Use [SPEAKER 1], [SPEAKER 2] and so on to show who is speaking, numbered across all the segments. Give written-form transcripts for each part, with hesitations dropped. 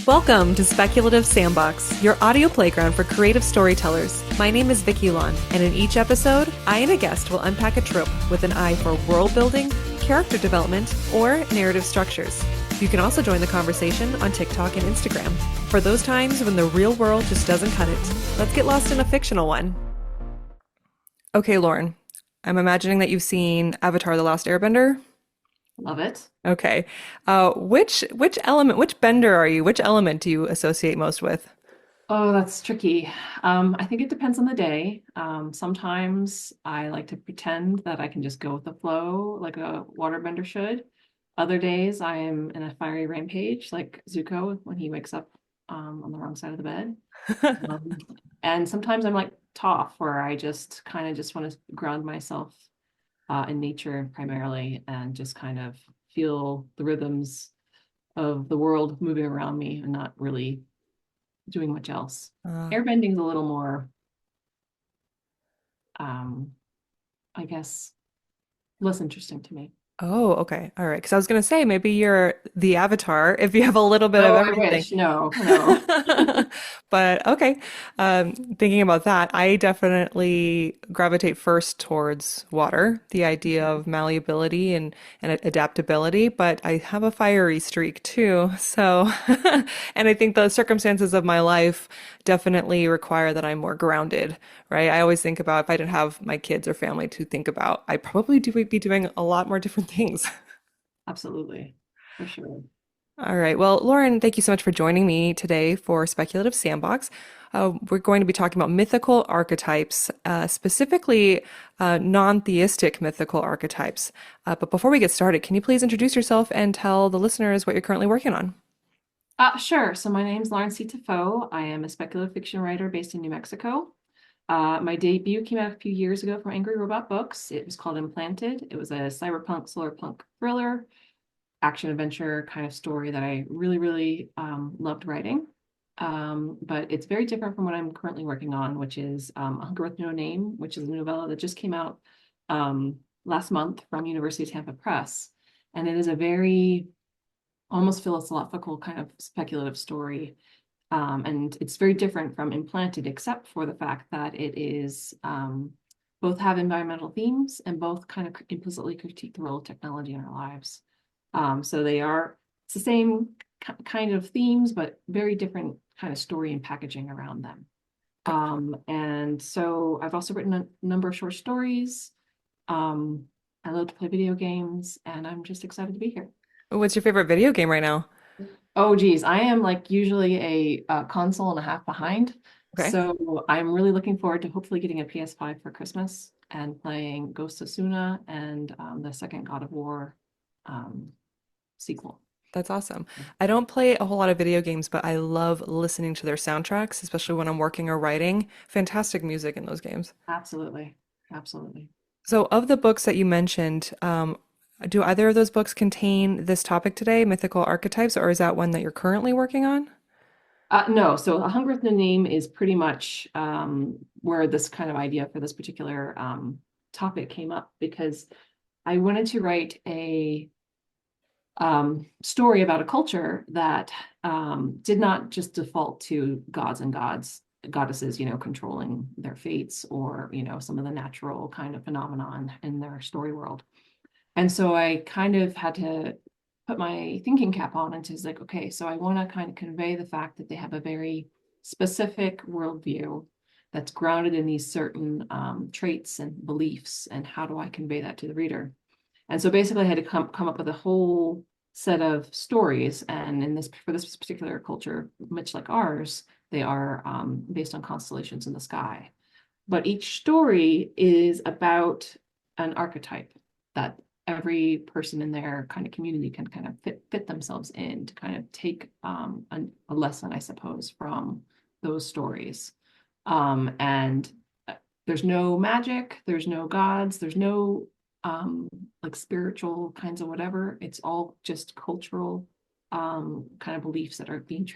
[SPEAKER 1] Welcome to Speculative Sandbox, your audio playground for creative storytellers. My name is Vickie Lan, and in each episode, I and a guest will unpack a trope with an eye for world building, character development, or narrative structures. You can also join the conversation on TikTok and Instagram. For those times when the real world just doesn't cut it, let's get lost in a fictional one. Okay, Lauren, I'm imagining that you've seen Avatar: The Last Airbender.
[SPEAKER 2] Love it.
[SPEAKER 1] Okay. Which element, which bender are you? Which element do you associate most with?
[SPEAKER 2] Oh, that's tricky. I think it depends on the day. Sometimes I like to pretend that I can just go with the flow like a waterbender should. Other days I am in a fiery rampage like Zuko when he wakes up on the wrong side of the bed. Um, and sometimes I'm like Toph where I just kind of just want to ground myself in nature primarily and just kind of feel the rhythms of the world moving around me and not really doing much else.
[SPEAKER 1] Uh,
[SPEAKER 2] Airbending is a little more, um, I guess, less interesting to me.
[SPEAKER 1] oh, okay. All right. Because I was going to say maybe you're the avatar if you have a little bit of
[SPEAKER 2] Oh, I
[SPEAKER 1] everything.
[SPEAKER 2] wish. No, no.
[SPEAKER 1] But okay. Thinking about that, I definitely gravitate first towards water, the idea of malleability and adaptability, but I have a fiery streak too. So, and I think the circumstances of my life definitely require that I'm more grounded, right? I always think about if I didn't have my kids or family to think about, I probably do be doing a lot more different things.
[SPEAKER 2] Absolutely, for sure.
[SPEAKER 1] All right. Well, Lauren, thank you so much for joining me today for Speculative Sandbox. We're going to be talking about mythical archetypes, specifically non-theistic mythical archetypes. But before we get started, can you please introduce yourself and tell the listeners what you're currently working on?
[SPEAKER 2] Sure. So my name's Lauren Teffeau. I am a speculative fiction writer based in New Mexico. My debut came out a few years ago from Angry Robot Books. It was called Implanted. It was a cyberpunk, solarpunk thriller, action adventure kind of story that I really, really loved writing. But it's very different from what I'm currently working on, which is A Hunger with No Name, which is a novella that just came out last month from University of Tampa Press. And it is a very almost philosophical kind of speculative story. And it's very different from Implanted, except for the fact that it is both have environmental themes and both kind of implicitly critique the role of technology in our lives. So they are, it's the same kind of themes, but very different kind of story and packaging around them. And so I've also written a number of short stories. I love to play video games, and I'm just excited to be here.
[SPEAKER 1] What's your favorite video game right now?
[SPEAKER 2] Oh, geez, I am like usually a console and a half behind.
[SPEAKER 1] Okay.
[SPEAKER 2] So I'm really looking forward to hopefully getting a PS5 for Christmas and playing Ghost of Tsushima and the second God of War um, sequel.
[SPEAKER 1] That's awesome. I don't play a whole lot of video games, but I love listening to their soundtracks, especially when I'm working or writing. Fantastic music in those games.
[SPEAKER 2] Absolutely. Absolutely.
[SPEAKER 1] So, of the books that you mentioned, do either of those books contain this topic today, mythical archetypes, or is that one that you're currently working on?
[SPEAKER 2] No, so A Hunger with No Name is pretty much where this kind of idea for this particular topic came up because I wanted to write a story about a culture that did not just default to gods and goddesses, controlling their fates or, some of the natural kind of phenomenon in their story world. And so I kind of had to put my thinking cap on and just like, okay, so I want to kind of convey the fact that they have a very specific worldview that's grounded in these certain traits and beliefs. And how do I convey that to the reader? And so basically I had to come up with a whole set of stories. And for this particular culture, much like ours, they are based on constellations in the sky. But each story is about an archetype that every person in their kind of community can kind of fit themselves in to kind of take a lesson, I suppose, from those stories. And there's no magic, there's no gods, there's no like spiritual kinds of whatever. It's all just cultural kind of beliefs that are being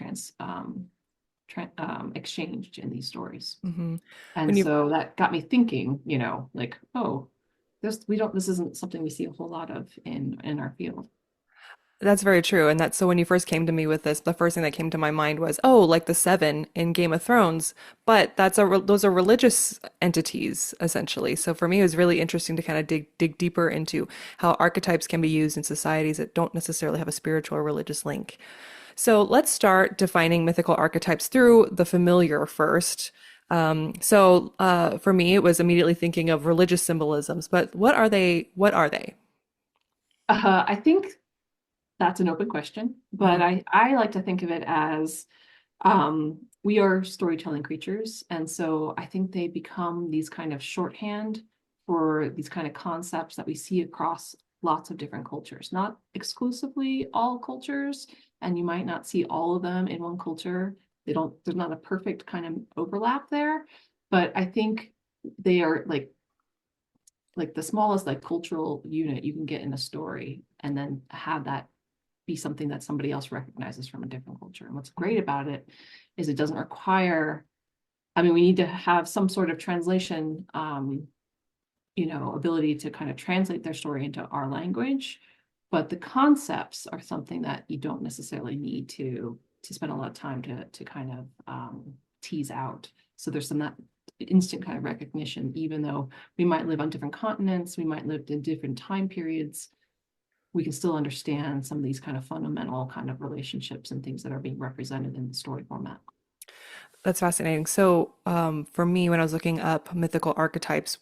[SPEAKER 2] exchanged in these stories.
[SPEAKER 1] Hmm.
[SPEAKER 2] And
[SPEAKER 1] When you
[SPEAKER 2] so that got me thinking, like, oh, this isn't something we see a whole lot of in our field.
[SPEAKER 1] That's very true. And that's so when you first came to me with this, the first thing that came to my mind was, oh, like the seven in Game of Thrones. But those are religious entities essentially. So for me, it was really interesting to kind of dig deeper into how archetypes can be used in societies that don't necessarily have a spiritual or religious link. So let's start defining mythical archetypes through the familiar first. For me, it was immediately thinking of religious symbolisms, but what are they? What are they?
[SPEAKER 2] I think that's an open question, but I like to think of it as we are storytelling creatures. And so I think they become these kind of shorthand for these kind of concepts that we see across lots of different cultures, not exclusively all cultures. And you might not see all of them in one culture. There's not a perfect kind of overlap there, but I think they are like the smallest like cultural unit you can get in a story and then have that be something that somebody else recognizes from a different culture. And what's great about it is it doesn't require, I mean, we need to have some sort of translation, ability to kind of translate their story into our language. But the concepts are something that you don't necessarily need to spend a lot of time to kind of tease out. So there's some that instant kind of recognition, even though we might live on different continents, we might live in different time periods, we can still understand some of these kind of fundamental kind of relationships and things that are being represented in the story format.
[SPEAKER 1] That's fascinating. So, for me, when I was looking up mythical archetypes,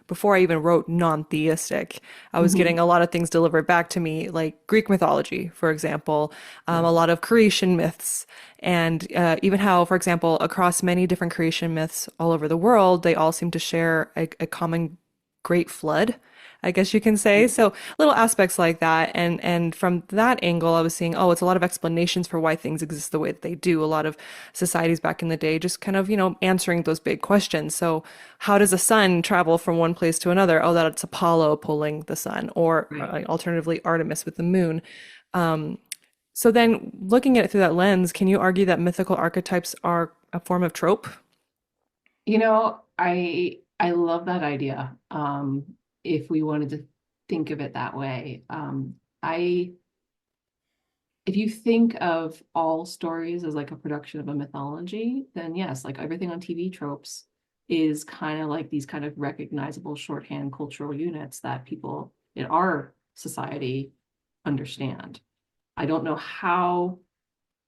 [SPEAKER 1] before I even wrote non-theistic, I was
[SPEAKER 2] Mm-hmm.
[SPEAKER 1] getting a lot of things delivered back to me, like Greek mythology, for example, a
[SPEAKER 2] Yes.
[SPEAKER 1] lot of creation myths, and even how, for example, across many different creation myths all over the world, they all seem to share a common great flood, I guess you can say. So little aspects like that. And from that angle, I was seeing, oh, it's a lot of explanations for why things exist the way that they do. A lot of societies back in the day just kind of, answering those big questions. So how does a sun travel from one place to another? Oh, that it's Apollo pulling the sun, or
[SPEAKER 2] Right.
[SPEAKER 1] alternatively Artemis with the moon. So then looking at it through that lens, can you argue that mythical archetypes are a form of trope?
[SPEAKER 2] I love that idea. If we wanted to think of it that way. I if you think of all stories as like a production of a mythology, then yes, like everything on TV tropes is kind of like these kind of recognizable shorthand cultural units that people in our society understand. I don't know how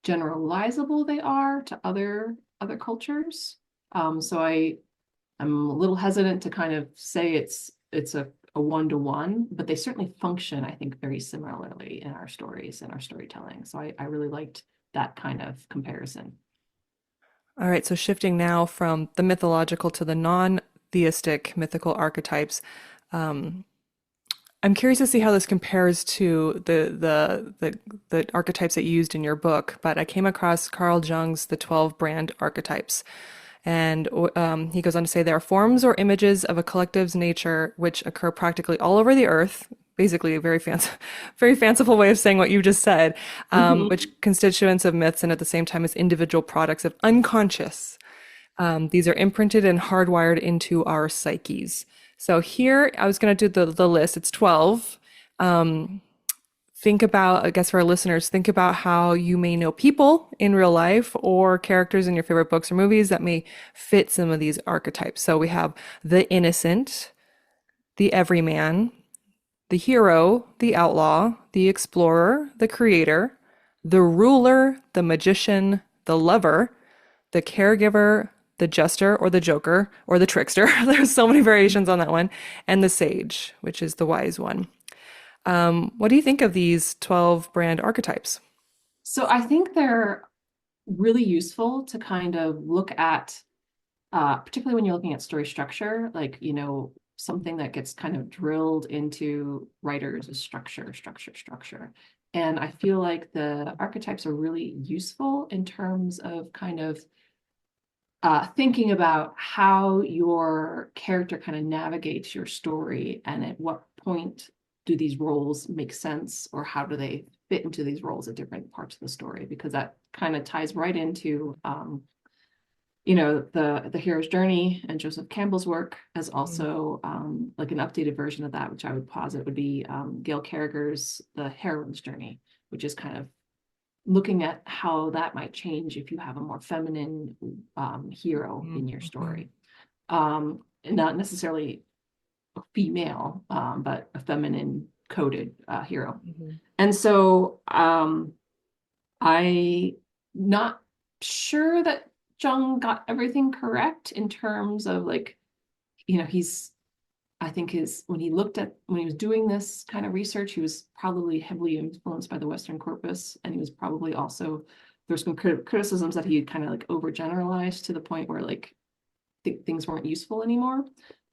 [SPEAKER 2] generalizable they are to other cultures. I'm a little hesitant to kind of say it's a one-to-one, but they certainly function, I think, very similarly in our stories and our storytelling. So I really liked that kind of comparison.
[SPEAKER 1] All right, so shifting now from the mythological to the non-theistic mythical archetypes, I'm curious to see how this compares to the archetypes that you used in your book. But I came across Carl Jung's The 12 Brand Archetypes, and he goes on to say there are forms or images of a collective's nature which occur practically all over the earth. Basically, a very fanciful way of saying what you just said,
[SPEAKER 2] Mhm.
[SPEAKER 1] which constituents of myths and at the same time as individual products of unconscious. These are imprinted and hardwired into our psyches. So here, I was going to do the list. It's 12. Think about, I guess for our listeners, think about how you may know people in real life or characters in your favorite books or movies that may fit some of these archetypes. So we have the innocent, the everyman, the hero, the outlaw, the explorer, the creator, the ruler, the magician, the lover, the caregiver, the jester or the joker or the trickster. There's so many variations on that one. And the sage, which is the wise one. What do you think of these 12 brand archetypes?
[SPEAKER 2] So I think they're really useful to kind of look at, particularly when you're looking at story structure, like, something that gets kind of drilled into writers is structure, structure, structure. And I feel like the archetypes are really useful in terms of kind of thinking about how your character kind of navigates your story and at what point do these roles make sense or how do they fit into these roles at different parts of the story, because that kind of ties right into the hero's journey, and Joseph Campbell's work as also like an updated version of that, which I would posit would be Gail Carriger's The Heroine's Journey, which is kind of looking at how that might change if you have a more feminine hero in your story. Not necessarily a female, but a feminine coded hero. And so I not sure that Jung got everything correct in terms of like, I think when he was doing this kind of research, he was probably heavily influenced by the Western corpus. And he was probably also, there's some criticisms that he kind of like overgeneralized to the point where like things weren't useful anymore.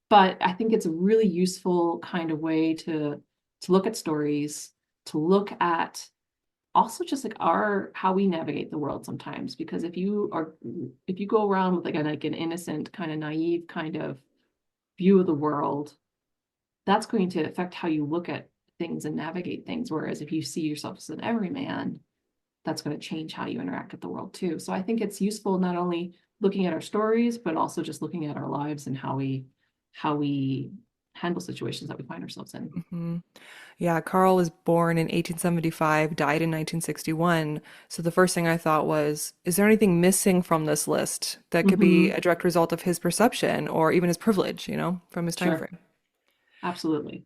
[SPEAKER 2] But I think it's a really useful kind of way to look at stories, to look at also just like how we navigate the world sometimes. Because if you go around with like an innocent, kind of naive kind of view of the world, that's going to affect how you look at things and navigate things. Whereas if you see yourself as an everyman, that's going to change how you interact with the world too. So I think it's useful not only looking at our stories, but also just looking at our lives and how we handle situations that we find ourselves in.
[SPEAKER 1] Yeah, Carl was born in 1875, died in 1961. So the first thing I thought was, is there anything missing from this list that could be a direct result of his perception or even his privilege, from his time
[SPEAKER 2] Sure,
[SPEAKER 1] frame?
[SPEAKER 2] absolutely.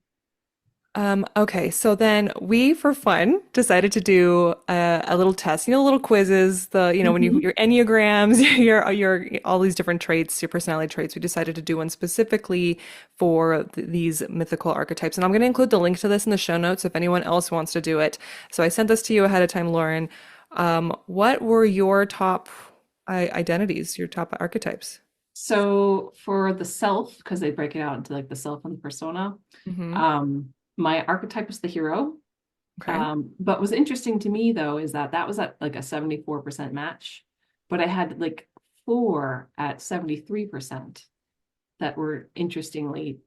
[SPEAKER 1] Okay, so then we, for fun, decided to do a little test, little quizzes, when your Enneagrams, your all these different traits, your personality traits. We decided to do one specifically for these mythical archetypes. And I'm going to include the link to this in the show notes if anyone else wants to do it. So I sent this to you ahead of time, Lauren. What were your top identities, your top archetypes?
[SPEAKER 2] So for the self, because they break it out into like the self and the persona, my archetype was the hero.
[SPEAKER 1] Okay.
[SPEAKER 2] But what's interesting to me though is that was at like a 74% match, but I had like 4 at 73% that were interestingly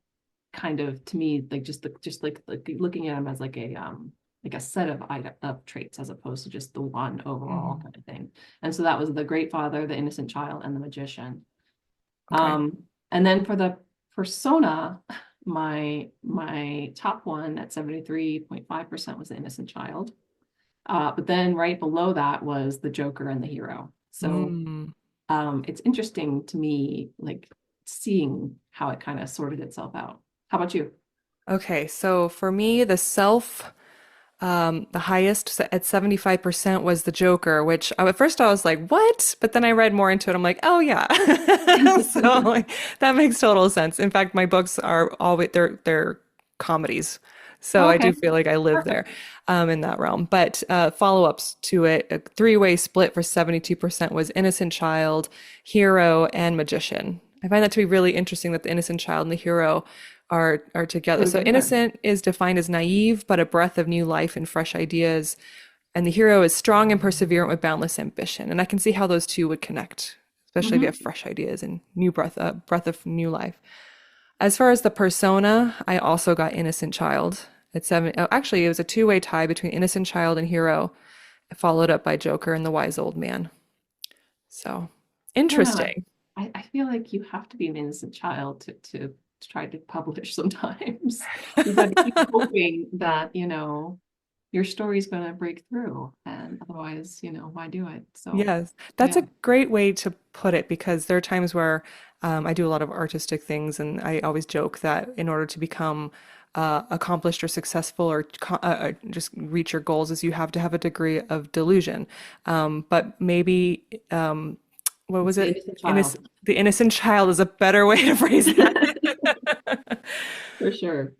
[SPEAKER 2] kind of to me like just like looking at them as like a set of traits as opposed to just the one overall kind of thing. And so that was the great father, the innocent child, and the magician.
[SPEAKER 1] Okay.
[SPEAKER 2] And then for the persona, my top one at 73.5% was the innocent child. But then right below that was the Joker and the hero. So it's interesting to me, like seeing how it kind of sorted itself out. How about you?
[SPEAKER 1] Okay, so for me, the self, the highest at 75% was the Joker, which at first I was like, what? But then I read more into it. I'm like, oh yeah. So like, that makes total sense. In fact, my books are always they're comedies. So I do
[SPEAKER 2] Okay,
[SPEAKER 1] feel like I live there
[SPEAKER 2] perfect.
[SPEAKER 1] in that realm. But follow-ups to it, a three-way split for 72% was Innocent Child, Hero, and Magician. I find that to be really interesting that the Innocent Child and the Hero are together.
[SPEAKER 2] Go
[SPEAKER 1] So
[SPEAKER 2] together.
[SPEAKER 1] innocent is defined as naive, but a breath of new life and fresh ideas. And the hero is strong and perseverant with boundless ambition. And I can see how those two would connect, especially if you have fresh ideas and new breath of new life. As far as the persona, I also got Innocent Child at 7. Oh, actually, it was a two-way tie between Innocent Child and Hero, followed up by Joker and the Wise Old Man. So
[SPEAKER 2] Yeah,
[SPEAKER 1] interesting.
[SPEAKER 2] I feel like you have to be an innocent child to try to publish sometimes. You've got to keep hoping that, your story's going to break through. And otherwise, why do it? So,
[SPEAKER 1] Yes, that's a
[SPEAKER 2] yeah.
[SPEAKER 1] great way to put it because there are times where I do a lot of artistic things, and I always joke that in order to become accomplished or successful or just reach your goals, is you have to have a degree of delusion. But maybe what
[SPEAKER 2] It's
[SPEAKER 1] was
[SPEAKER 2] the
[SPEAKER 1] it?
[SPEAKER 2] innocent child,
[SPEAKER 1] The innocent child is a better way to phrase that.
[SPEAKER 2] for sure.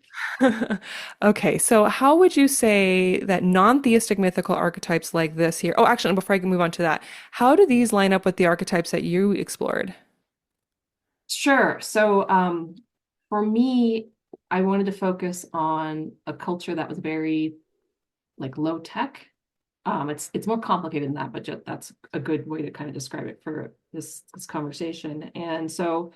[SPEAKER 1] Okay, so how would you say that non-theistic mythical archetypes like this here? Oh, actually, before I can move on to that, how do these line up with the archetypes that you explored?
[SPEAKER 2] Sure. So, for me, I wanted to focus on a culture that was very like low tech. It's more complicated than that, but just, that's a good way to kind of describe it for this conversation. And so,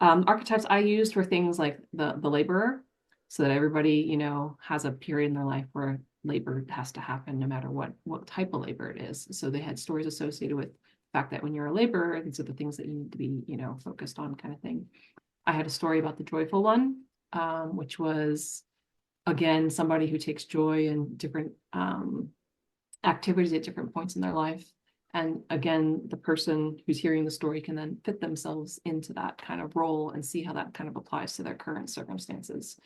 [SPEAKER 2] archetypes I used were things like the laborer, so that everybody has a period in their life where labor has to happen, no matter what type of labor it is. So they had stories associated with the fact that when you're a laborer, these are the things that you need to be focused on, kind of thing. I had a story about the joyful one, which was again somebody who takes joy in different activities at different points in their life. And again, the person who's hearing the story can then fit themselves into that kind of role and see how that kind of applies to their current circumstances.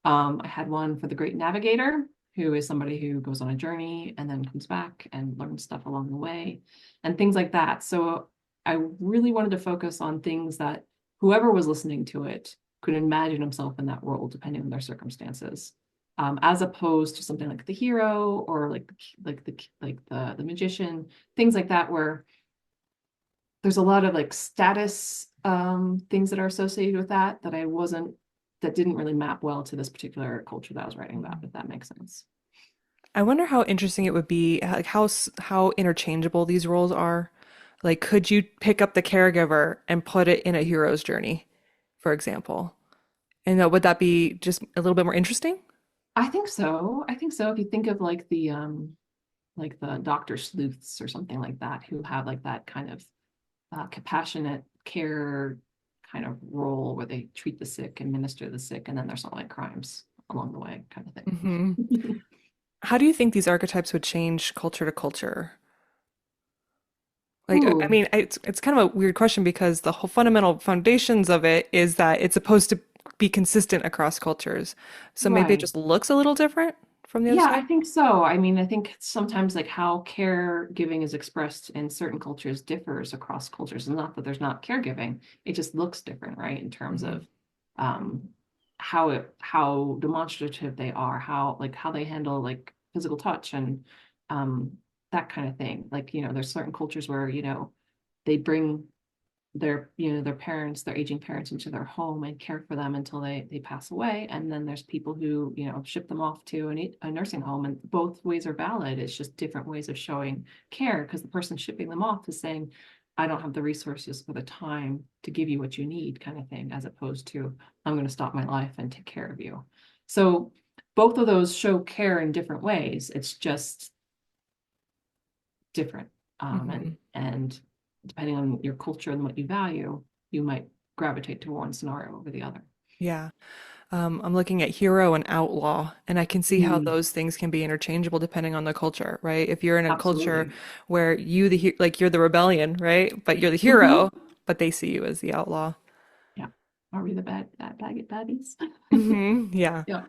[SPEAKER 2] I had one for the Great Navigator, who is somebody who goes on a journey and then comes back and learns stuff along the way and things like that. So I really wanted to focus on things that whoever was listening to it could imagine himself in that role, depending on their circumstances, as opposed to something like the hero or the magician, things like that, where there's a lot of like status things that are associated with that didn't really map well to this particular culture that I was writing about, if that makes sense.
[SPEAKER 1] I wonder how interesting it would be, like how interchangeable these roles are. Like, could you pick up the caregiver and put it in a hero's journey, for example? And would that be just a little bit more interesting?
[SPEAKER 2] I think so. I think so. If you think of like the Dr. Sleuths or something like that, who have like that kind of compassionate care kind of role where they treat the sick and minister to the sick, and then there's not like crimes along the way kind of
[SPEAKER 1] Hmm.
[SPEAKER 2] thing.
[SPEAKER 1] How do you think these archetypes would change culture to culture? Like, I
[SPEAKER 2] Ooh,
[SPEAKER 1] mean, it's kind of a weird question because the whole fundamental foundations of it is that it's supposed to be consistent across cultures. So maybe it
[SPEAKER 2] right.
[SPEAKER 1] just looks a little different from the other
[SPEAKER 2] Yeah, I
[SPEAKER 1] side.
[SPEAKER 2] think so. I mean, I think sometimes like how caregiving is expressed in certain cultures differs across cultures. And not that there's not caregiving, it just looks different, right? In terms
[SPEAKER 1] Hmm.
[SPEAKER 2] of um how demonstrative they are, how they handle like physical touch and um that kind of thing. Like, there's certain cultures where, they bring their parents, their aging parents into their home and care for them until they pass away. And then there's people who, ship them off to a nursing home, and both ways are valid. It's just different ways of showing care, because the person shipping them off is saying, I don't have the resources for the time to give you what you need, kind of thing, as opposed to, I'm going to stop my life and take care of you. So both of those show care in different ways. It's just different.
[SPEAKER 1] Hmm.
[SPEAKER 2] And depending on your culture and what you value, you might gravitate to one scenario over the other.
[SPEAKER 1] Yeah. I'm looking at hero and outlaw, and I can see how
[SPEAKER 2] Mm,
[SPEAKER 1] those things can be interchangeable depending on the culture, right? If you're in a culture
[SPEAKER 2] absolutely.
[SPEAKER 1] where like you're the rebellion, right? But you're the hero,
[SPEAKER 2] Hmm.
[SPEAKER 1] but they see you as the outlaw.
[SPEAKER 2] Yeah. Are we the baddies?
[SPEAKER 1] Yeah.
[SPEAKER 2] Yeah.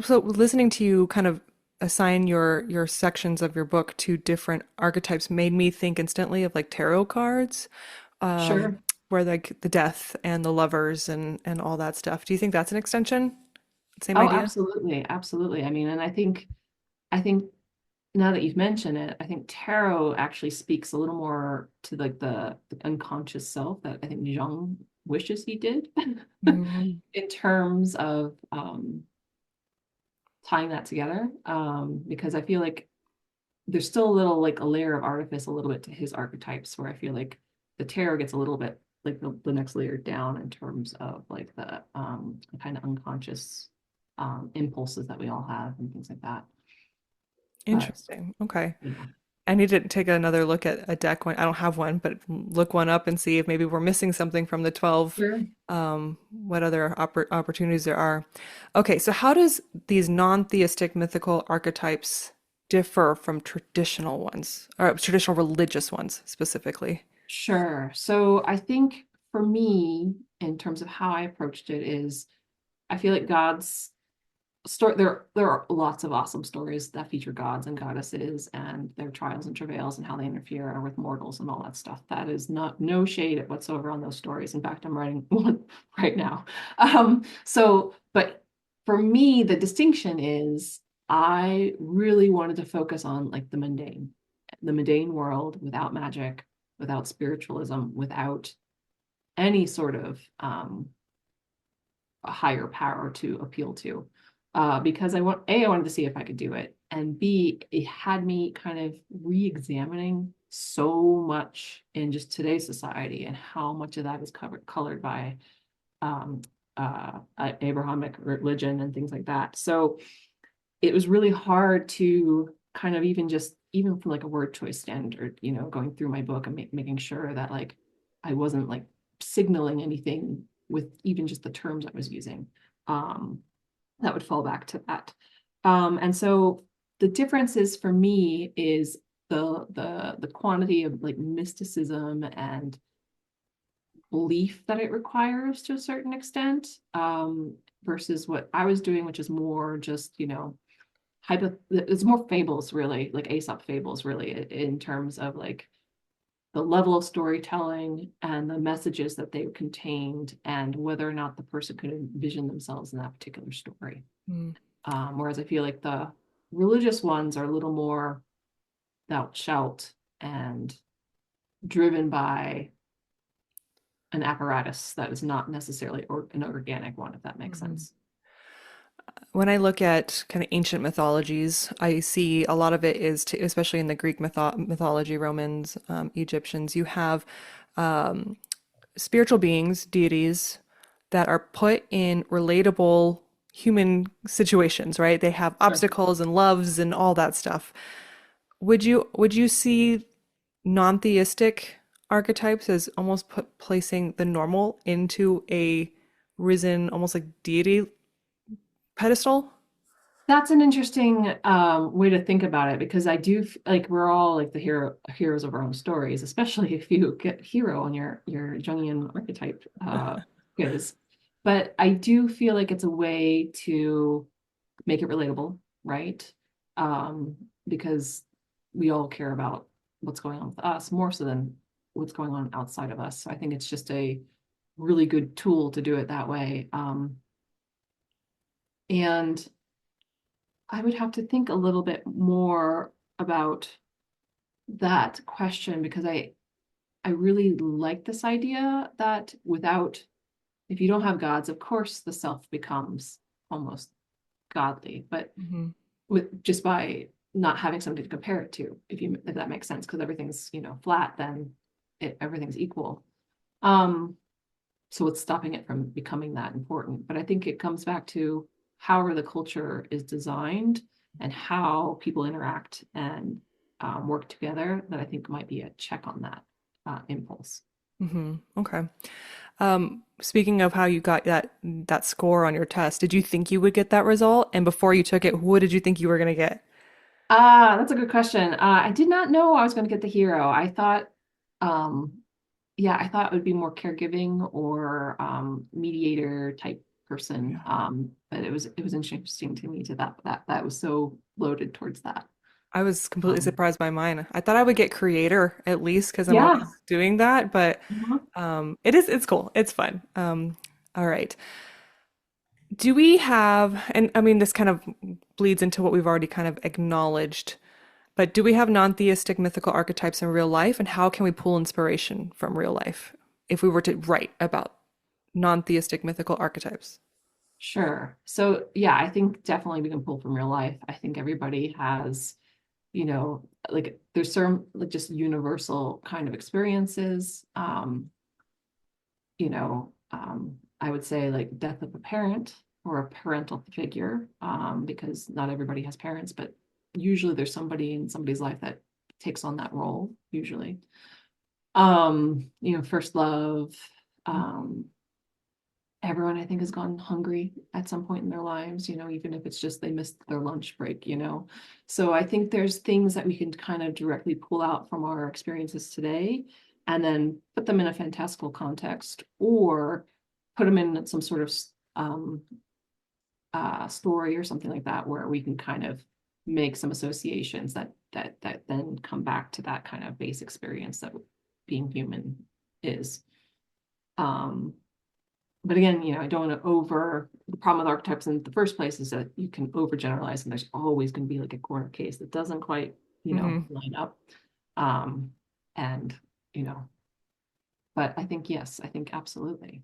[SPEAKER 1] So listening to you kind of assign your sections of your book to different archetypes made me think instantly of like tarot cards,
[SPEAKER 2] Sure.
[SPEAKER 1] where like the death and the lovers and all that stuff. Do you think that's an extension? Same
[SPEAKER 2] Oh,
[SPEAKER 1] idea?
[SPEAKER 2] absolutely. Absolutely. I mean, and I think now that you've mentioned it, I think tarot actually speaks a little more to like the unconscious self that I think Jung wishes he did
[SPEAKER 1] Mhm.
[SPEAKER 2] in terms of tying that together, because I feel like there's still a little like a layer of artifice a little bit to his archetypes, where I feel like the tarot gets a little bit like the next layer down in terms of like the kind of unconscious impulses that we all have and things like that. But
[SPEAKER 1] Interesting. Okay.
[SPEAKER 2] yeah,
[SPEAKER 1] I need to take another look at a deck one. I don't have one, but look one up and see if maybe we're missing something from the 12,
[SPEAKER 2] sure.
[SPEAKER 1] what other opportunities there are. Okay, so how does these non-theistic mythical archetypes differ from traditional ones, or traditional religious ones specifically?
[SPEAKER 2] Sure. So I think for me, in terms of how I approached it, is I feel like God's story, there are lots of awesome stories that feature gods and goddesses and their trials and travails and how they interfere with mortals and all that stuff. That is not no shade whatsoever on those stories. In fact, I'm writing one right now. But for me, the distinction is I really wanted to focus on like the mundane world without magic, without spiritualism, without any sort of a higher power to appeal to, because I wanted to see if I could do it, and B, it had me kind of re-examining so much in just today's society and how much of that is colored by um, Abrahamic religion and things like that. So it was really hard to kind of even from like a word choice standard, going through my book and making sure that like I wasn't like signaling anything with even just the terms I was using. Um, that would fall back to that. And so the difference is for me is the quantity of like mysticism and belief that it requires to a certain extent, versus what I was doing, which is more just, it's more fables, really, like Aesop fables, really, in terms of like the level of storytelling and the messages that they contained and whether or not the person could envision themselves in that particular story.
[SPEAKER 1] Mm.
[SPEAKER 2] Whereas I feel like the religious ones are a little more thou shalt and driven by an apparatus that is not necessarily an organic one, if that makes
[SPEAKER 1] Mhm.
[SPEAKER 2] sense.
[SPEAKER 1] When I look at kind of ancient mythologies, I see a lot of it is, especially in the Greek mythology, Romans, Egyptians, you have um, spiritual beings, deities, that are put in relatable human situations, right? They have
[SPEAKER 2] Sure.
[SPEAKER 1] obstacles and loves and all that stuff. Would you see non-theistic archetypes as almost placing the normal into a risen, almost like deity pedestal?
[SPEAKER 2] That's an interesting way to think about it, because I do like we're all like the heroes of our own stories, especially if you get hero on your Jungian archetype quiz. But I do feel like it's a way to make it relatable, right? Um, because we all care about what's going on with us more so than what's going on outside of us. So I think it's just a really good tool to do it that way. And I would have to think a little bit more about that question, because I really like this idea that without, if you don't have gods, of course the self becomes almost godly, but
[SPEAKER 1] Hmm.
[SPEAKER 2] with just by not having something to compare it to, if that makes sense, because everything's flat, then everything's equal. Um, so it's stopping it from becoming that important. But I think it comes back to however the culture is designed and how people interact and work together, that I think might be a check on that impulse.
[SPEAKER 1] Hmm. Okay. Speaking of how you got that score on your test, did you think you would get that result? And before you took it, what did you think you were going to get?
[SPEAKER 2] That's a good question. I did not know I was going to get the hero. I thought, um, yeah, I thought it would be more caregiving or mediator type person. But it was interesting to me to that was so loaded towards that.
[SPEAKER 1] I was completely
[SPEAKER 2] Um,
[SPEAKER 1] surprised by mine. I thought I would get creator at least because I'm
[SPEAKER 2] yeah.
[SPEAKER 1] always doing that, but
[SPEAKER 2] Mhm.
[SPEAKER 1] it's cool. It's fun. All right. Do we have, and I mean, this kind of bleeds into what we've already kind of acknowledged, but do we have non-theistic mythical archetypes in real life, and how can we pull inspiration from real life if we were to write about non-theistic mythical archetypes?
[SPEAKER 2] Sure. So yeah, I think definitely we can pull from real life. I think everybody has, like there's some like just universal kind of experiences. I would say like death of a parent or a parental figure, because not everybody has parents, but usually there's somebody in somebody's life that takes on that role, usually. First love, um, everyone I think has gone hungry at some point in their lives, even if it's just they missed their lunch break. So I think there's things that we can kind of directly pull out from our experiences today and then put them in a fantastical context, or put them in some sort of um, story or something like that, where we can kind of make some associations that then come back to that kind of base experience that being human is. Um, but again, I don't want to the problem with archetypes in the first place is that you can overgeneralize, and there's always going to be like a corner case that doesn't quite,
[SPEAKER 1] Hmm.
[SPEAKER 2] line up. Um, and, you know, but I think, yes, I think absolutely.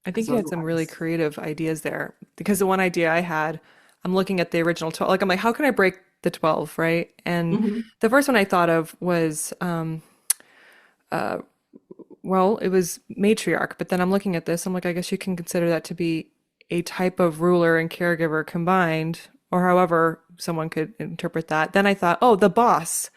[SPEAKER 1] I think
[SPEAKER 2] Because
[SPEAKER 1] you had some really
[SPEAKER 2] otherwise,
[SPEAKER 1] creative ideas there because the one idea I had, I'm looking at the original 12, like I'm like, how can I break the 12, right? And
[SPEAKER 2] mhm.
[SPEAKER 1] the first one I thought of was well, it was matriarch, but then I'm looking at this, I'm like, I guess you can consider that to be a type of ruler and caregiver combined, or however someone could interpret that. Then I thought, oh, the boss.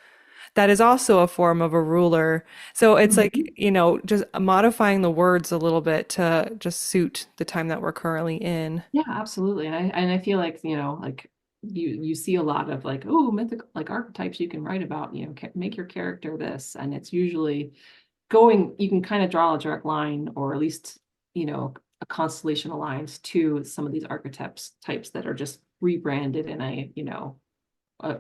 [SPEAKER 1] That is also a form of a ruler. So it's like,
[SPEAKER 2] Mhm.
[SPEAKER 1] just modifying the words a little bit to just suit the time that we're currently in.
[SPEAKER 2] Yeah, absolutely. And I feel like, like you see a lot of like, oh, mythical like archetypes you can write about, make your character this, and it's usually going, you can kind of draw a direct line, or at least, a constellation of lines to some of these archetypes types that are just rebranded in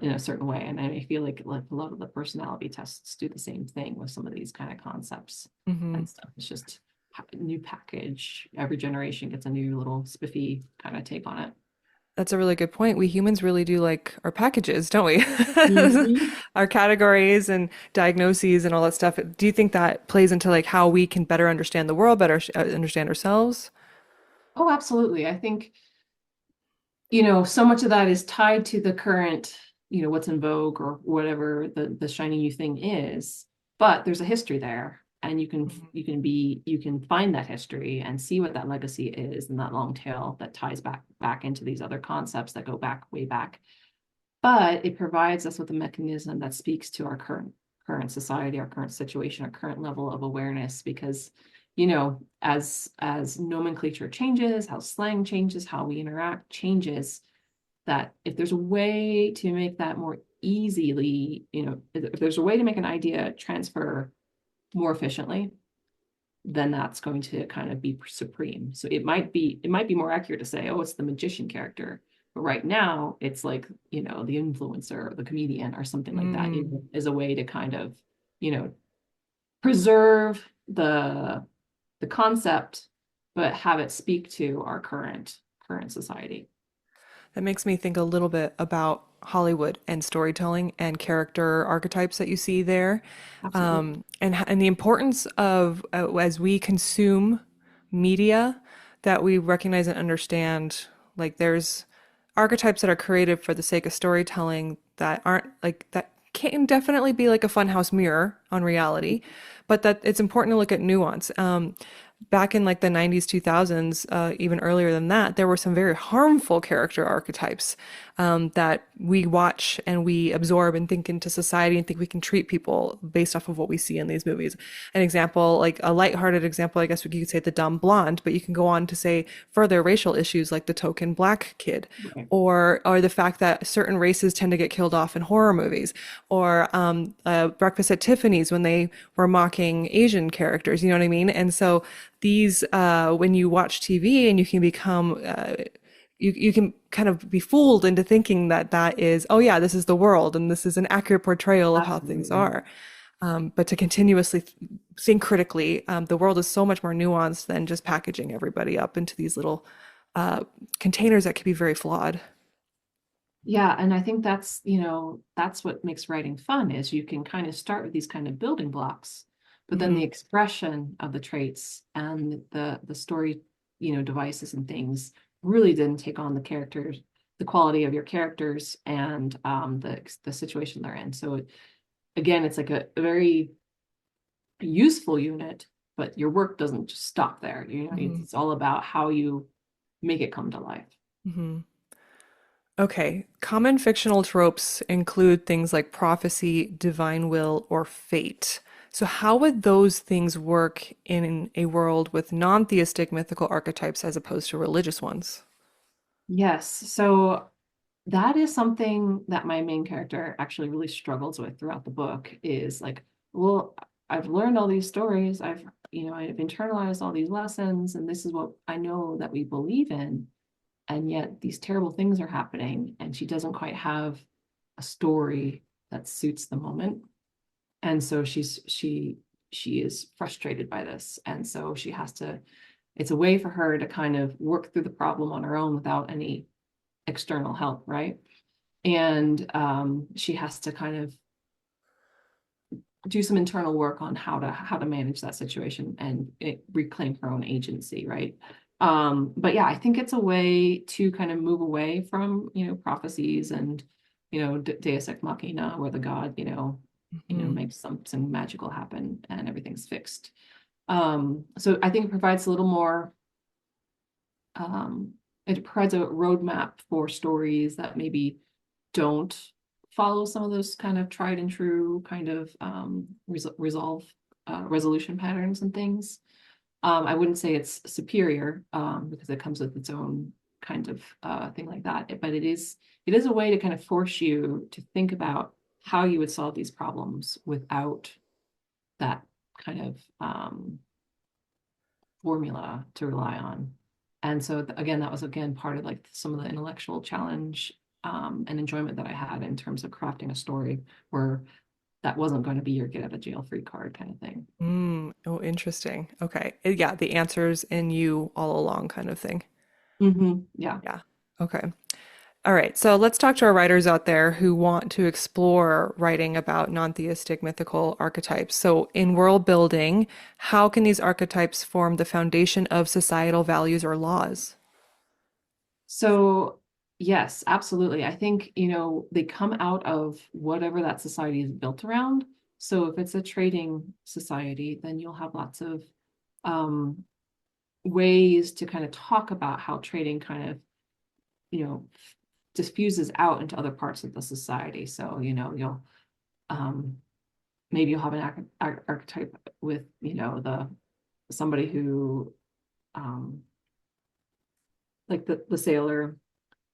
[SPEAKER 2] in a certain way. And I feel like a lot of the personality tests do the same thing with some of these kind of concepts
[SPEAKER 1] Hmm.
[SPEAKER 2] and stuff. It's just a new package. Every generation gets a new little spiffy kind of take on it.
[SPEAKER 1] That's a really good point. We humans really do like our packages, don't we?
[SPEAKER 2] Mhm.
[SPEAKER 1] Our categories and diagnoses and all that stuff. Do you think that plays into like how we can better understand the world, better understand ourselves?
[SPEAKER 2] Oh, absolutely. I think, so much of that is tied to the current, what's in vogue or whatever the shiny new thing is. But there's a history there, and you can find that history and see what that legacy is, and that long tail that ties back into these other concepts that go back way back. But it provides us with a mechanism that speaks to our current society, our current situation, our current level of awareness, because as nomenclature changes, how slang changes, how we interact changes, that if there's a way to make that more easily, if there's a way to make an idea transfer more efficiently, then that's going to kind of be supreme. So it might be more accurate to say, oh, it's the magician character. But right now, it's like, the influencer or the comedian or something like that
[SPEAKER 1] Mm.
[SPEAKER 2] is a way to kind of, you know, preserve the concept, but have it speak to our current society.
[SPEAKER 1] That makes me think a little bit about Hollywood and storytelling and character archetypes that you see there,
[SPEAKER 2] Absolutely.
[SPEAKER 1] and the importance of as we consume media that we recognize and understand. Like there's archetypes that are created for the sake of storytelling that aren't like that can definitely be like a funhouse mirror on reality, but that it's important to look at nuance. Back in like the 90s, 2000s, even earlier than that, there were some very harmful character archetypes that we watch and we absorb and think into society and think we can treat people based off of what we see in these movies. An example, like a lighthearted example, I guess you could say the dumb blonde, but you can go on to say further racial issues like the token black kid,
[SPEAKER 2] Right.
[SPEAKER 1] or the fact that certain races tend to get killed off in horror movies, or Breakfast at Tiffany's when they were mocking Asian characters. You know what I mean? And so these, when you watch TV and you can become you can kind of be fooled into thinking that that is, oh yeah, this is the world and this is an accurate portrayal of how things
[SPEAKER 2] Absolutely.
[SPEAKER 1] are. But to continuously think critically, the world is so much more nuanced than just packaging everybody up into these little containers that can be very flawed.
[SPEAKER 2] Yeah, and I think that's what makes writing fun is you can kind of start with these kind of building blocks, but then
[SPEAKER 1] Hmm.
[SPEAKER 2] the expression of the traits and the story, devices and things really didn't take on the characters, the quality of your characters and the situation they're in. So again, it's like a very useful unit, but your work doesn't just stop there.
[SPEAKER 1] Hmm.
[SPEAKER 2] It's all about how you make it come to life.
[SPEAKER 1] Hmm. Okay, common fictional tropes include things like prophecy, divine will, or fate. So, how would those things work in a world with non-theistic mythical archetypes as opposed to religious ones?
[SPEAKER 2] Yes. So that is something that my main character actually really struggles with throughout the book is like, well, I've learned all these stories. I've internalized all these lessons, and this is what I know that we believe in. And yet these terrible things are happening, and she doesn't quite have a story that suits the moment. And so she is frustrated by this. And so she has to, it's a way for her to kind of work through the problem on her own without any external help, right? And she has to kind of do some internal work on how to manage that situation and reclaim her own agency, right? But yeah, I think it's a way to kind of move away from prophecies and Deus ex machina, where the god
[SPEAKER 1] Hmm.
[SPEAKER 2] makes something magical happen and everything's fixed. So I think it provides a little more. Um, it provides a roadmap for stories that maybe don't follow some of those kind of tried and true kind of resolve resolution patterns and things. I wouldn't say it's superior because it comes with its own kind of thing like that. But it is a way to kind of force you to think about how you would solve these problems without that kind of formula to rely on. And so again, that was again part of like some of the intellectual challenge and enjoyment that I had in terms of crafting a story where that wasn't going to be your get out of jail free card kind of thing.
[SPEAKER 1] Oh, interesting. Okay. Yeah, the answers in you all along kind of thing.
[SPEAKER 2] Yeah.
[SPEAKER 1] Yeah. Okay. All right. So let's talk to our writers out there who want to explore writing about non-theistic mythical archetypes. So in world building, how can these archetypes form the foundation of societal values or laws?
[SPEAKER 2] So, yes, absolutely. I think, they come out of whatever that society is built around. So, if it's a trading society, then you'll have lots of um, ways to kind of talk about how trading kind of, you know, diffuses out into other parts of the society. So, you'll um, maybe you'll have an archetype with, the somebody who um, like the sailor,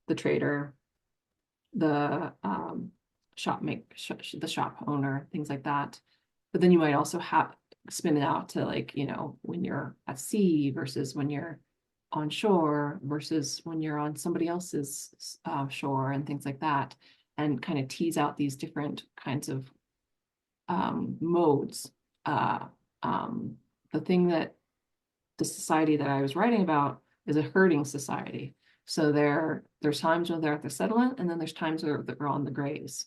[SPEAKER 2] the trader, the the shop owner, things like that. But then you might also have spin it out to like, when you're at sea versus when you're on shore versus when you're on somebody else's shore and things like that, and kind of tease out these different kinds of modes. Uh, um, the thing that the society that I was writing about is a herding society. So there's times when they're at the settlement, and then there's times where they're on the graze.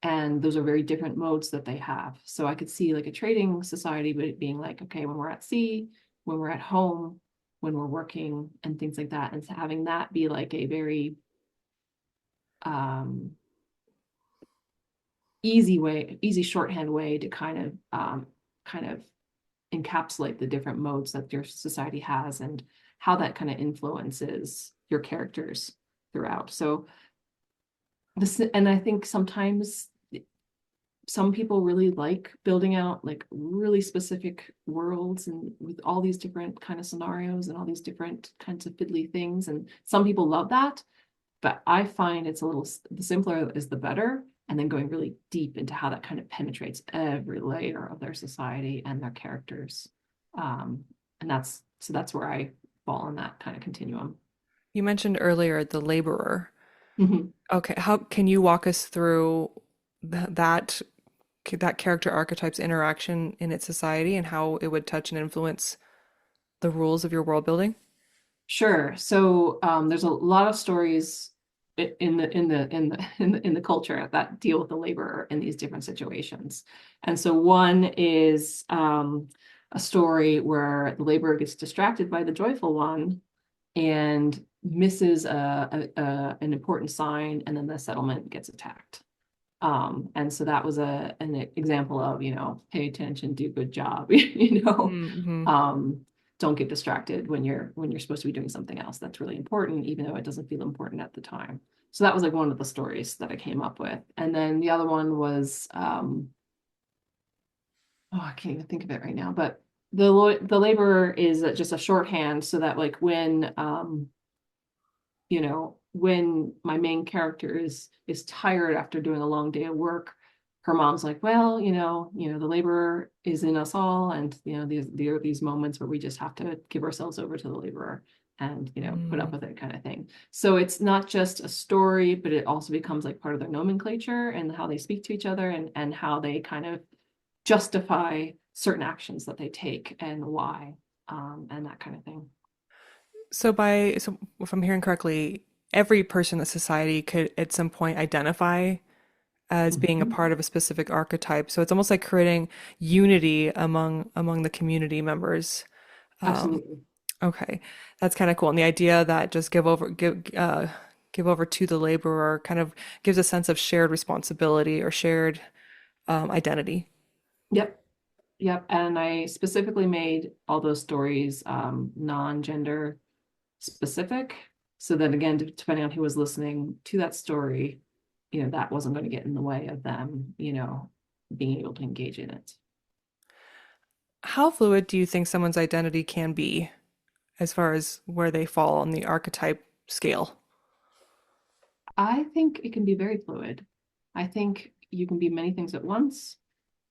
[SPEAKER 2] And those are very different modes that they have. So I could see like a trading society, but it being like, okay, when we're at sea, when we're at home, when we're working, and things like that. And so having that be like a very um, easy shorthand way to kind of encapsulate the different modes that your society has and how that kind of influences your characters throughout. So this, and I think sometimes some people really like building out like really specific worlds and with all these different kind of scenarios and all these different kinds of fiddly things. And some people love that, but I find it's a little, the simpler is the better. And then going really deep into how that kind of penetrates every layer of their society and their characters. Um, and that's where I fall in that kind of continuum.
[SPEAKER 1] You mentioned earlier the laborer.
[SPEAKER 2] Mhm.
[SPEAKER 1] Okay, how can you walk us through that that character archetype's interaction in its society and how it would touch and influence the rules of your world building?
[SPEAKER 2] Sure. So there's a lot of stories in the culture that deal with the laborer in these different situations. And so one is a story where the laborer gets distracted by the joyful one and misses an important sign, and then the settlement gets attacked. And so that was an example of, pay attention, do a good job,
[SPEAKER 1] Mm-hmm.
[SPEAKER 2] don't get distracted when you're supposed to be doing something else that's really important, even though it doesn't feel important at the time. So that was like one of the stories that I came up with. And then the other one was oh, I can't even think of it right now, but the laborer is just a shorthand so that like when my main character is tired after doing a long day of work, her mom's like, well, the laborer is in us all, and there are these moments where we just have to give ourselves over to the laborer and put up
[SPEAKER 1] Mm.
[SPEAKER 2] with it kind of thing. So it's not just a story, but it also becomes like part of their nomenclature and how they speak to each other and how they kind of justify certain actions that they take and why, and that kind of thing.
[SPEAKER 1] So if I'm hearing correctly, every person in the society could at some point identify as being a
[SPEAKER 2] Mhm.
[SPEAKER 1] part of a specific archetype. So it's almost like creating unity among the community members. Um,
[SPEAKER 2] Absolutely.
[SPEAKER 1] okay, that's kind of cool. And the idea that just give over to the laborer kind of gives a sense of shared responsibility or shared identity.
[SPEAKER 2] Yep. Yep. And I specifically made all those stories non-gender specific. So that again, depending on who was listening to that story, that wasn't going to get in the way of them, being able to engage in it.
[SPEAKER 1] How fluid do you think someone's identity can be as far as where they fall on the archetype scale?
[SPEAKER 2] I think it can be very fluid. I think you can be many things at once.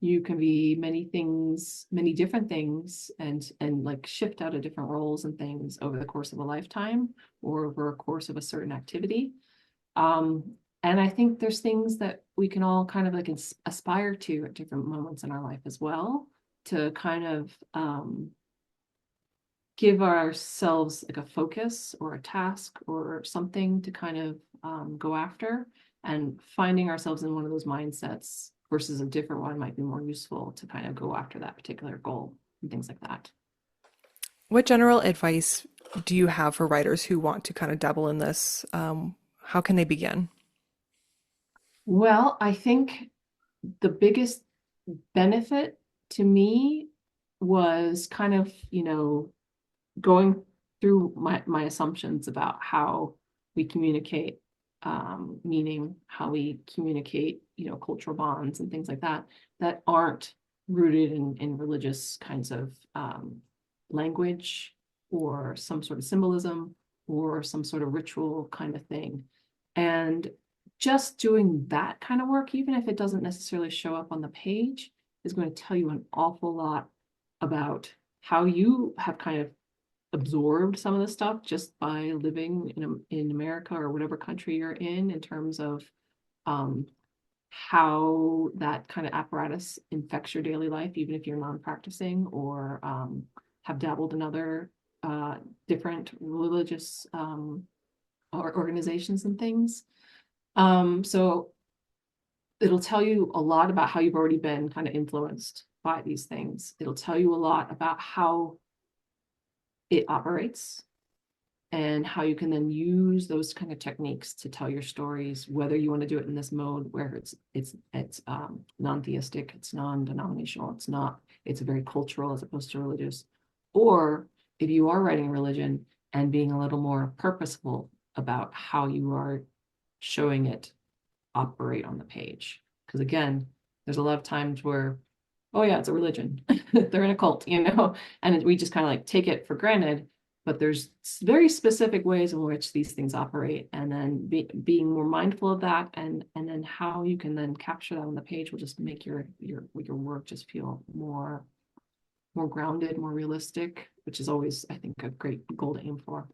[SPEAKER 2] You can be many things, many different things, and like shift out of different roles and things over the course of a lifetime or over a course of a certain activity. And I think there's things that we can all kind of like aspire to at different moments in our life as well, to kind of give ourselves like a focus or a task or something to kind of go after, and finding ourselves in one of those mindsets versus a different one might be more useful to kind of go after that particular goal and things like that.
[SPEAKER 1] What general advice do you have for writers who want to kind of dabble in this? How can they begin?
[SPEAKER 2] Well, I think the biggest benefit to me was kind of, going through my assumptions about how we communicate meaning, how we communicate, cultural bonds and things like that, that aren't rooted in religious kinds of language or some sort of symbolism or some sort of ritual kind of thing. And just doing that kind of work, even if it doesn't necessarily show up on the page, is going to tell you an awful lot about how you have kind of absorbed some of the stuff just by living in America or whatever country you're in terms of how that kind of apparatus infects your daily life, even if you're non-practicing or have dabbled in other different religious or organizations and things. So it'll tell you a lot about how you've already been kind of influenced by these things. It'll tell you a lot about how it operates and how you can then use those kind of techniques to tell your stories, whether you want to do it in this mode where it's non-theistic, it's non-denominational, it's very cultural as opposed to religious, or if you are writing religion and being a little more purposeful about how you are showing it operate on the page. Because again, there's a lot of times where, oh yeah, it's a religion. They're in a cult, and we just kind of like take it for granted. But there's very specific ways in which these things operate, and then being more mindful of that, and then how you can then capture that on the page will just make your work just feel more grounded, more realistic, which is always, I think, a great goal to aim for.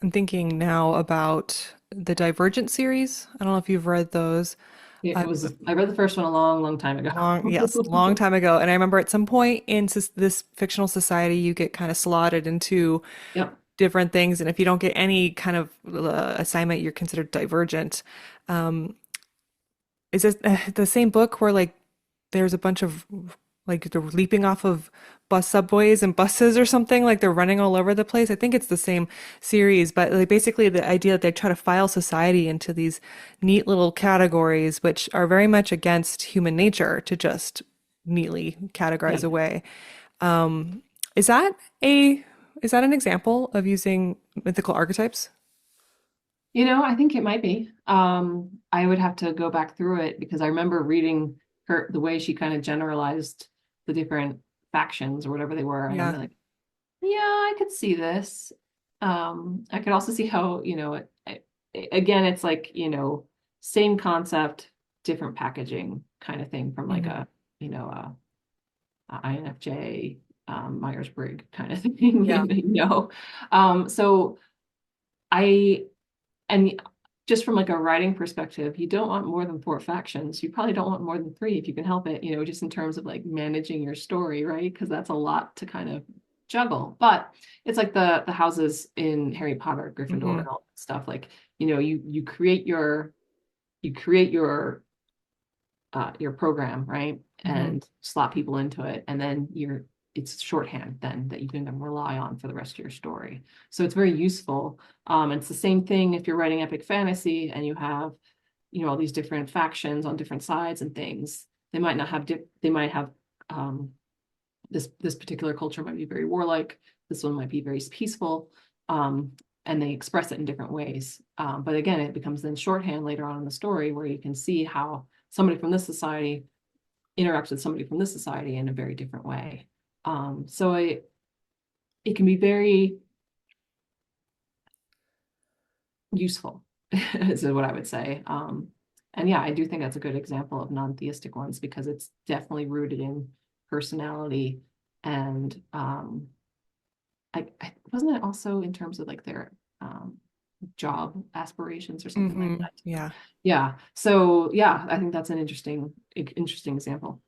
[SPEAKER 1] I'm thinking now about the Divergent series. I don't know if you've read those.
[SPEAKER 2] It
[SPEAKER 1] I
[SPEAKER 2] was I read the first one a long, long time ago.
[SPEAKER 1] Yes, long time ago. And I remember at some point in this fictional society, you get kind of slotted into
[SPEAKER 2] Yep.
[SPEAKER 1] different things. And if you don't get any kind of assignment, you're considered divergent. Is this the same book where like there's a bunch of like they're leaping off of bus subways and buses or something, like they're running all over the place? I think it's the same series, but like basically the idea that they try to file society into these neat little categories, which are very much against human nature to just neatly categorize
[SPEAKER 2] Yeah.
[SPEAKER 1] away. Um, is that a is that an example of using mythical archetypes?
[SPEAKER 2] I think it might be. I would have to go back through it because I remember reading the way she kind of generalized the different factions or whatever they were, and I'm
[SPEAKER 1] Yeah.
[SPEAKER 2] like, yeah, I could see this. I could also see how, again, it's like, same concept, different packaging kind of thing from like
[SPEAKER 1] Mhm.
[SPEAKER 2] a INFJ, Myers-Briggs kind of thing,
[SPEAKER 1] Yeah.
[SPEAKER 2] So I and just from like a writing perspective, you don't want more than four factions. You probably don't want more than three if you can help it, just in terms of like managing your story, right? Because that's a lot to kind of juggle. But it's like the houses in Harry Potter, Gryffindor,
[SPEAKER 1] Hmm.
[SPEAKER 2] and all that stuff. Like, you create your program, right?
[SPEAKER 1] Hmm.
[SPEAKER 2] And slot people into it. And then it's shorthand then that you can then rely on for the rest of your story. So it's very useful. It's the same thing if you're writing epic fantasy and you have, all these different factions on different sides and things. They might not have, they might have, this particular culture might be very warlike. This one might be very peaceful. And they express it in different ways. But again, it becomes then shorthand later on in the story where you can see how somebody from this society interacts with somebody from this society in a very different way. So it can be very useful, is what I would say. And yeah, I do think that's a good example of non-theistic ones because it's definitely rooted in personality and I wasn't it also in terms of like their job aspirations or something like that too.
[SPEAKER 1] Yeah.
[SPEAKER 2] Yeah. So yeah, I think that's an interesting example.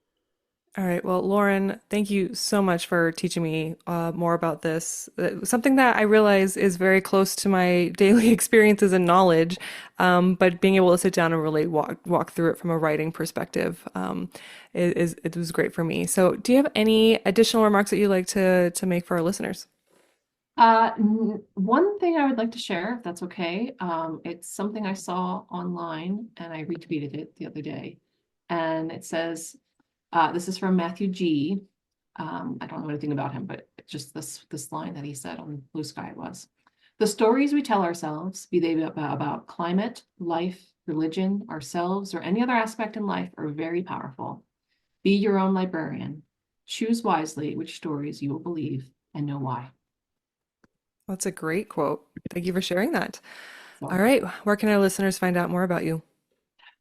[SPEAKER 1] All right. Well, Lauren, thank you so much for teaching me more about this. Something that I realize is very close to my daily experiences and knowledge, but being able to sit down and really walk through it from a writing perspective it was great for me. So, do you have any additional remarks that you'd like to make for our listeners?
[SPEAKER 2] One thing I would like to share, if that's okay, it's something I saw online and I retweeted it the other day. And it says, this is from Matthew G. I don't know anything about him, but just this line that he said on Blue Sky it was. The stories we tell ourselves, be they about climate, life, religion, ourselves, or any other aspect in life, are very powerful. Be your own librarian. Choose wisely which stories you will believe and know why.
[SPEAKER 1] That's a great quote. Thank you for sharing that. All
[SPEAKER 2] So,
[SPEAKER 1] right. Where can our listeners find out more about you?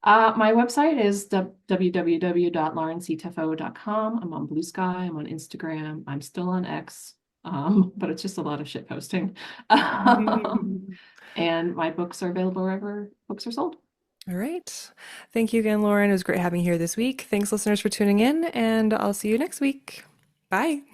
[SPEAKER 2] my website is www.laurencteffeau.com. I'm on Blue Sky. I'm on Instagram. I'm still on X, but it's just a lot of shit posting. And my books are available wherever books are sold.
[SPEAKER 1] All right. Thank you again, Lauren. It was great having you here this week. Thanks, listeners, for tuning in, and I'll see you next week. Bye.